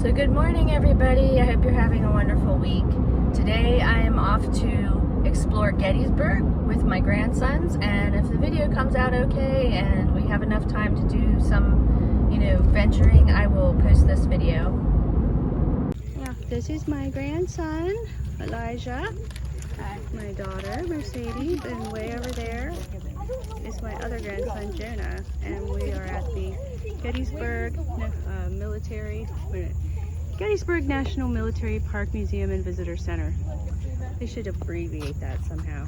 So good morning everybody, I hope you're having a wonderful week. Today I am off to explore Gettysburg with my grandsons, and if the video comes out okay and we have enough time to do some, venturing, I will post this video. Yeah, this is my grandson, Elijah. My daughter, Mercedes, and way over there is my other grandson, Jonah, and we are at the Gettysburg Gettysburg National Military Park Museum and Visitor Center. They should abbreviate that somehow.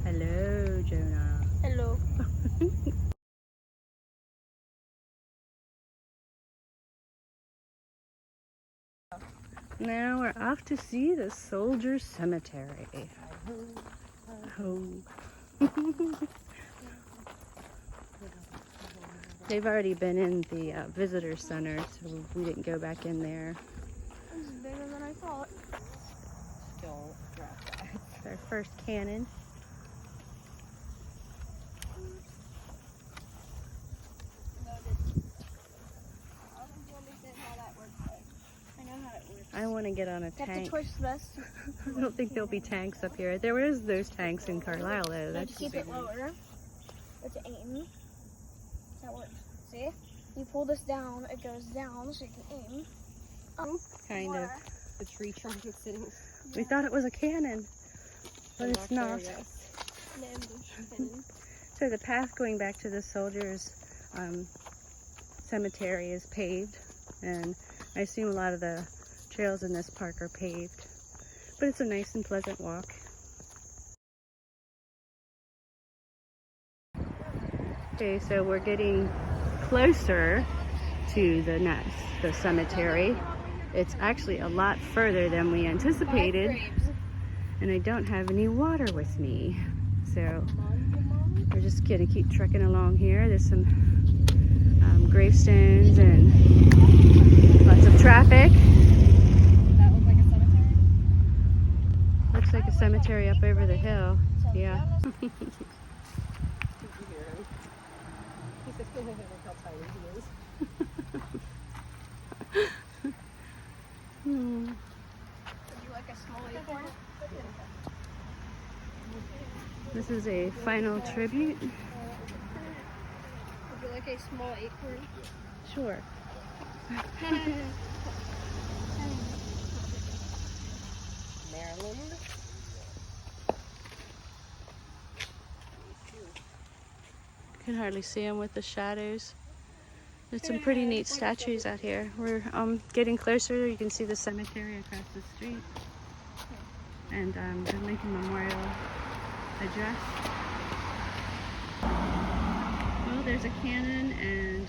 Hello, Jonah. Hello. Now we're off to see the Soldier Cemetery. Oh. They've already been in the visitor center, so we didn't go back in there. This is bigger than I thought. Don't drop that. It's our first cannon. I want to get on a tank. You have to twist this. I don't think there'll be tanks up here. There is those tanks in Carlisle though. Let's keep it lower. Let's aim. That works. See? You pull this down, it goes down so you can aim. Kind of. The tree trunk is sitting. We thought it was a cannon, but it's not. So the path going back to the soldiers' cemetery is paved, and I assume a lot of the trails in this park are paved, but it's a nice and pleasant walk. Okay, so we're getting closer to the cemetery. It's actually a lot further than we anticipated, and I don't have any water with me, so we're just gonna keep trekking along here. There's some gravestones and lots of traffic. That looks like a cemetery? Looks like a cemetery up over the hill. Yeah. Did you hear him? He said, look how tiny he is. Would you like a small acorn? This is a final tribute. Would you like a small acorn? Sure. Maryland. Can hardly see them with the shadows. There's some pretty neat statues out here. We're getting closer. You can see the cemetery across the street, and the Lincoln Memorial address. Well, there's a cannon and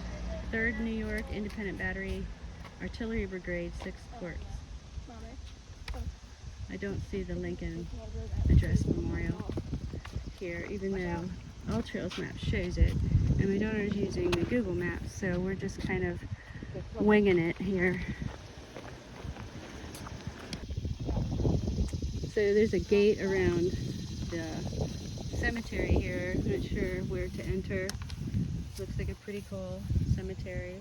3rd New York Independent Battery Artillery Brigade 6th Corps. I don't see the Lincoln address memorial here, even though All Trails Map shows it, and my daughter's using the Google Maps, so we're just kind of winging it here. So there's a gate around the cemetery here. I'm not sure where to enter. Looks like a pretty cool cemetery.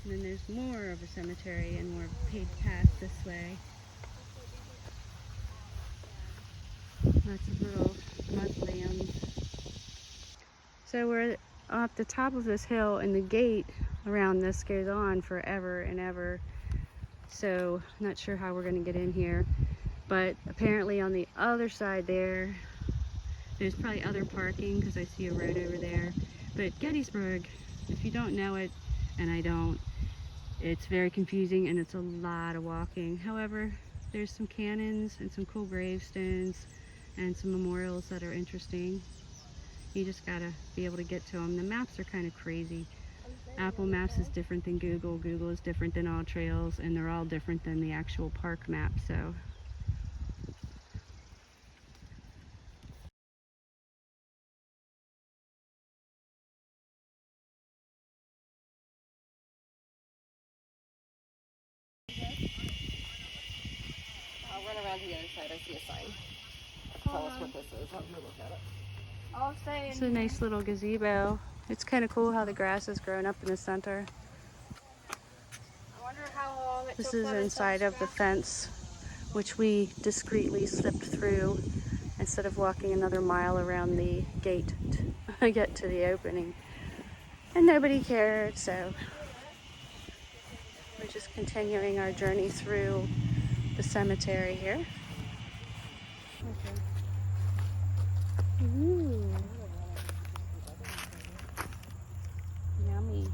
And then there's more of a cemetery and more paved paths this way. Lots of little mausoleums. So we're at the top of this hill, and the gate around this goes on forever and ever. So I'm not sure how we're going to get in here, but apparently on the other side there's probably other parking because I see a road over there. But Gettysburg, if you don't know it, and I don't, it's very confusing and it's a lot of walking. However, there's some cannons and some cool gravestones and some memorials that are interesting. You just gotta be able to get to them. The maps are kind of crazy. Apple Maps is different than Google. Google is different than All Trails, and they're all different than the actual park map, so. I'll run around to the other side. I see a sign. Tell us what this is. I'll go look at it. I'll stay in. It's a nice little gazebo. It's kind of cool how the grass is growing up in the center. I wonder how long it This took is them to inside of the fence, which we discreetly slipped through instead of walking another mile around the gate to get to the opening. And nobody cared, so we're just continuing our journey through the cemetery here. Okay. Ooh. Yummy.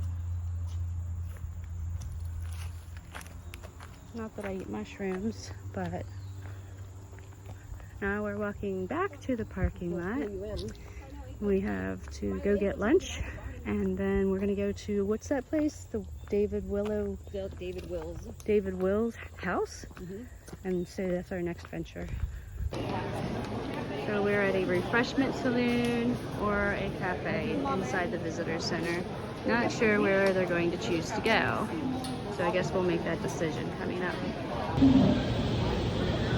Not that I eat mushrooms, but now we're walking back to the parking lot. We have to go get lunch, and then we're gonna go to, what's that place? The David Wills house? And so that's our next venture. So we're at a refreshment saloon or a cafe inside the visitor center. Not sure where they're going to choose to go. So I guess we'll make that decision coming up.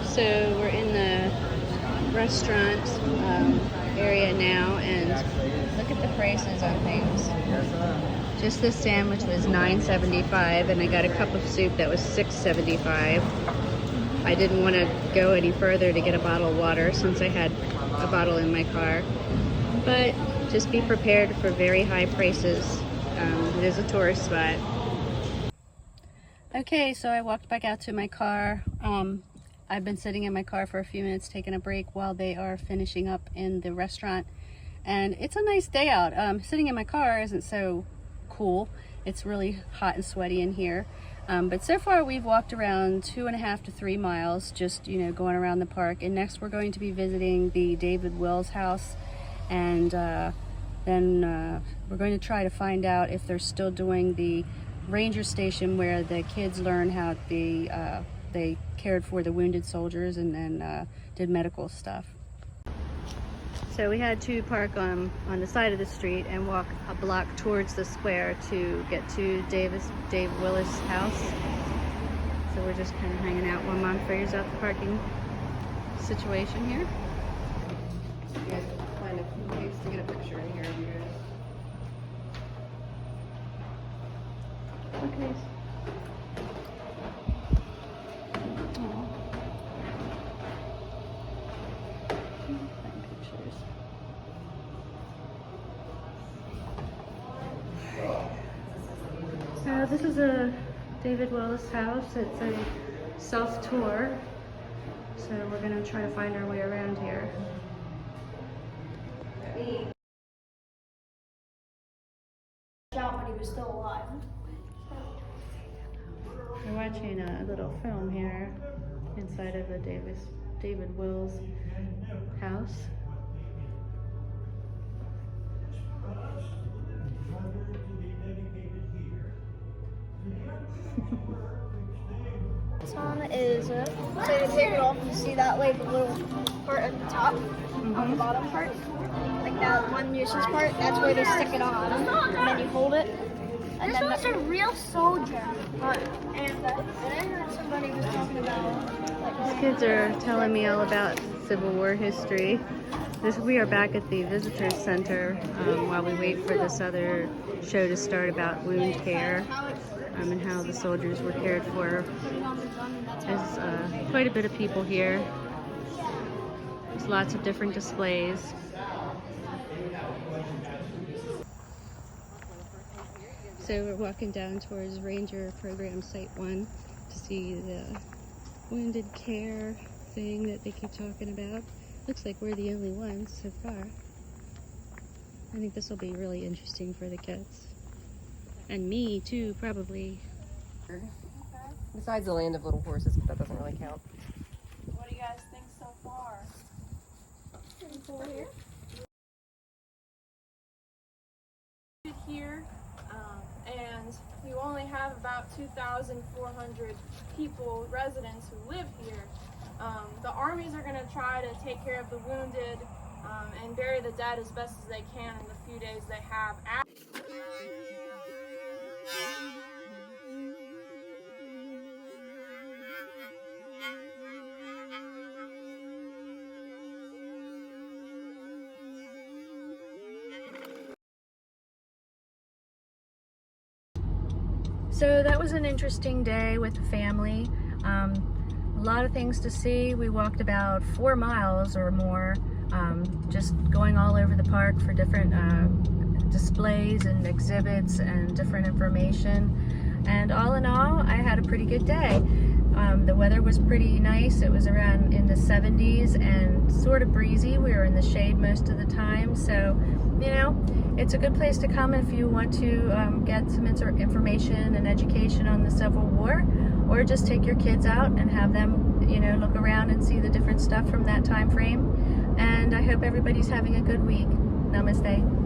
So we're in the restaurant area now, and look at the prices on things. Just this sandwich was $9.75, and I got a cup of soup that was $6.75. I didn't want to go any further to get a bottle of water since I had a bottle in my car. But just be prepared for very high prices. It is a tourist spot. Okay, so I walked back out to my car. I've been sitting in my car for a few minutes taking a break while they are finishing up in the restaurant. And it's a nice day out. Sitting in my car isn't so cool. It's really hot and sweaty in here. But so far we've walked around 2.5 to 3 miles, just, you know, going around the park. And next we're going to be visiting the David Wills house. And then we're going to try to find out if they're still doing the ranger station where the kids learn how they cared for the wounded soldiers and then did medical stuff. So we had to park on the side of the street and walk a block towards the square to get to Dave Willis' house. So we're just kind of hanging out while Mom figures out the parking situation here. You guys find a cool place to get a picture in here of you guys. Okay. So this is a David Willis house. It's a self-tour. So we're gonna try to find our way around here. out when he was still alive. We're watching a little film here inside of the David Wills house. This one is, so you take it off and you see that like little part at the top, on the bottom part, like that one useless part, that's where they stick it on, and then you hold it. And this one's a real soldier. And I heard somebody was talking about, These kids are telling me all about Civil War history. We are back at the visitor center while we wait for this other show to start about wound care and how the soldiers were cared for. There's quite a bit of people here. There's lots of different displays. So we're walking down towards Ranger Program Site 1 to see the wounded care thing that they keep talking about. Looks like we're the only ones so far. I think this will be really interesting for the kids. And me too, probably. Besides the land of little horses, but that doesn't really count. what do you guys think so far? Pretty cool here. Here, and we only have about 2,400 people, residents who live here. The armies are going to try to take care of the wounded and bury the dead as best as they can in the few days they have. So that was an interesting day with the family. A lot of things to see. We walked about 4 miles or more, just going all over the park for different displays and exhibits and different information. And all in all, I had a pretty good day. The weather was pretty nice. It was around in the 70s and sort of breezy. We were in the shade most of the time, so you know, it's a good place to come if you want to get some information and education on the Civil War, or just take your kids out and have them, you know, look around and see the different stuff from that time frame. And I hope everybody's having a good week. Namaste.